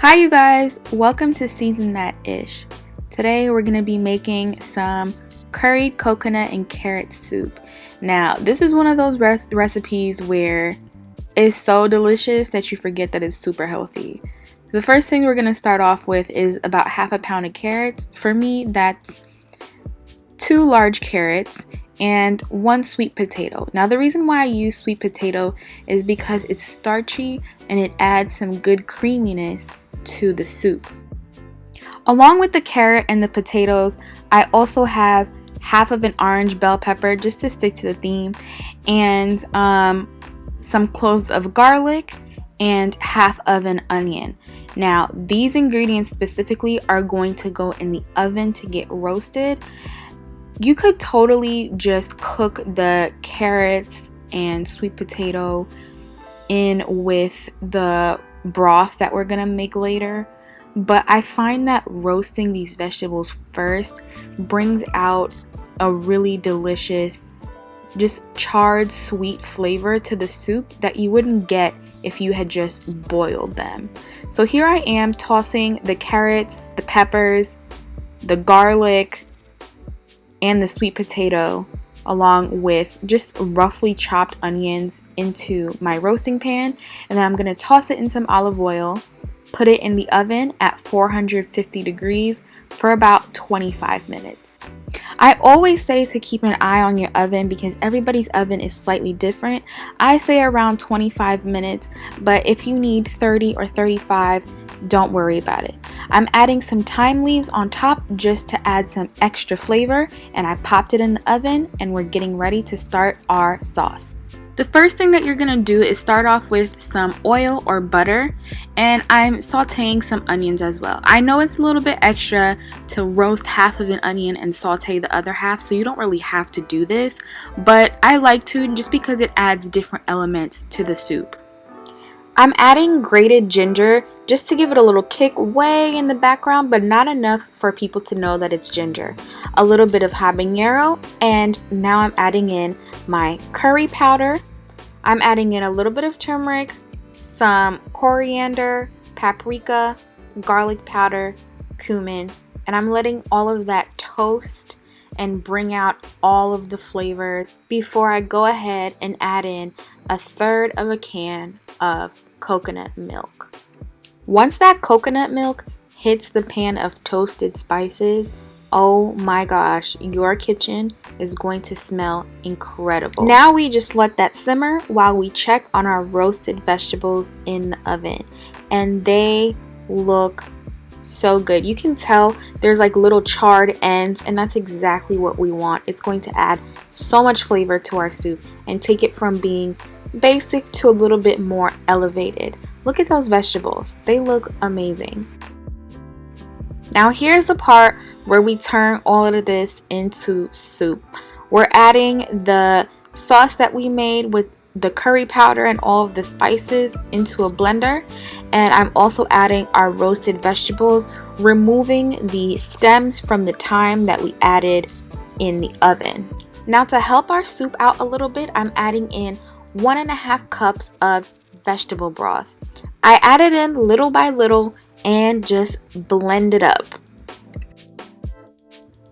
Hi you guys, welcome to Season That Ish. Today we're going to be making some curried coconut and carrot soup. Now this is one of those recipes where it's so delicious that you forget that it's super healthy. The first thing we're going to start off with is about half a pound of carrots. For me that's 2 large carrots and 1 sweet potato. Now the reason why I use sweet potato is because it's starchy and it adds some good creaminess to the soup. Along with the carrot and the potatoes, I also have half of an orange bell pepper, just to stick to the theme, and some cloves of garlic and half of an onion. Now these ingredients specifically are going to go in the oven to get roasted. You could totally just cook the carrots and sweet potato in with the broth that we're gonna make later, but I find that roasting these vegetables first brings out a really delicious, just charred sweet flavor to the soup that you wouldn't get if you had just boiled them. So here I am tossing the carrots, the peppers, the garlic, and the sweet potato along with just roughly chopped onions into my roasting pan, and then I'm going to toss it in some olive oil, put it in the oven at 450 degrees for about 25 minutes. I always say to keep an eye on your oven because everybody's oven is slightly different. I say around 25 minutes, but if you need 30 or 35, don't worry about it. I'm adding some thyme leaves on top just to add some extra flavor, and I popped it in the oven and we're getting ready to start our sauce. The first thing that you're gonna do is start off with some oil or butter, and I'm sauteing some onions as well. I know it's a little bit extra to roast half of an onion and saute the other half, so you don't really have to do this, but I like to just because it adds different elements to the soup. I'm adding grated ginger just to give it a little kick way in the background, but not enough for people to know that it's ginger. A little bit of habanero, and now I'm adding in my curry powder. I'm adding in a little bit of turmeric, some coriander, paprika, garlic powder, cumin, and I'm letting all of that toast and bring out all of the flavor before I go ahead and add in 1/3 of a can of coconut milk. Once that coconut milk hits the pan of toasted spices, oh my gosh, your kitchen is going to smell incredible. Now we just let that simmer while we check on our roasted vegetables in the oven, and they look so good. You can tell there's like little charred ends, and that's exactly what we want. It's going to add so much flavor to our soup and take it from being basic to a little bit more elevated. Look at those vegetables, they look amazing. Now here's the part where we turn all of this into soup. We're adding the sauce that we made with the curry powder and all of the spices into a blender, and I'm also adding our roasted vegetables, removing the stems from the thyme that we added in the oven. Now to help our soup out a little bit, I'm adding in 1.5 cups of vegetable broth. I added in little by little and just blend it up.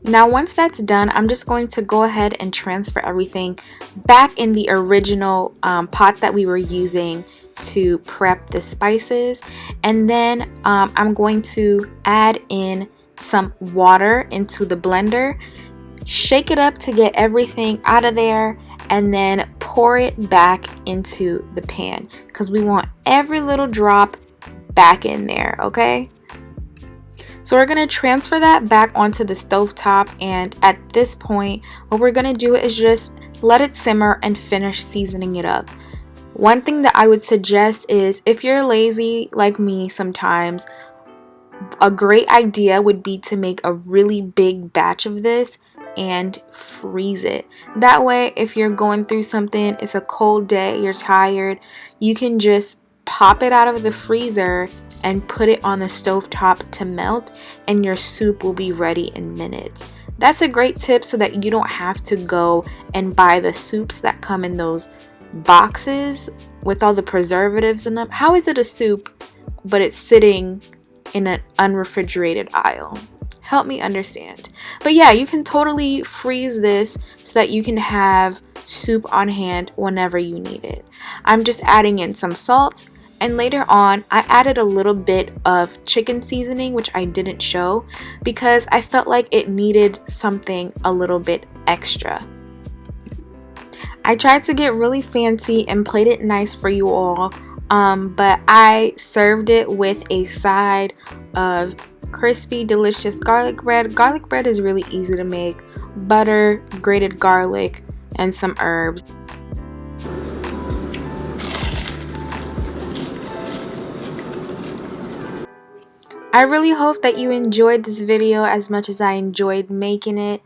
Now once that's done, I'm just going to go ahead and transfer everything back in the original pot that we were using to prep the spices, and then I'm going to add in some water into the blender, shake it up to get everything out of there, and then pour it back into the pan because we want every little drop back in there, okay? So we're going to transfer that back onto the stove top, and at this point what we're going to do is just let it simmer and finish seasoning it up. One thing that I would suggest is, if you're lazy like me sometimes, a great idea would be to make a really big batch of this and freeze it. That way if you're going through something, it's a cold day, you're tired, you can just pop it out of the freezer and put it on the stove top to melt, and your soup will be ready in minutes. That's a great tip so that you don't have to go and buy the soups that come in those boxes with all the preservatives in them. How is it a soup but it's sitting in an unrefrigerated aisle. Help me understand. But yeah, you can totally freeze this so that you can have soup on hand whenever you need it. I'm just adding in some salt, and later on I added a little bit of chicken seasoning, which I didn't show because I felt like it needed something a little bit extra. I tried to get really fancy and played it nice for you all, but I served it with a side of crispy, delicious garlic bread. Garlic bread is really easy to make. Butter, grated garlic, and some herbs. I really hope that you enjoyed this video as much as I enjoyed making it.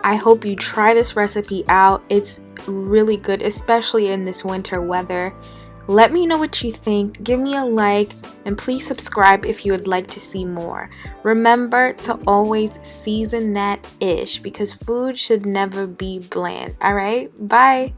I hope you try this recipe out. It's really good, especially in this winter weather. Let me know what you think. Give me a like, and please subscribe if you would like to see more. Remember to always season that ish because food should never be bland. Alright, bye.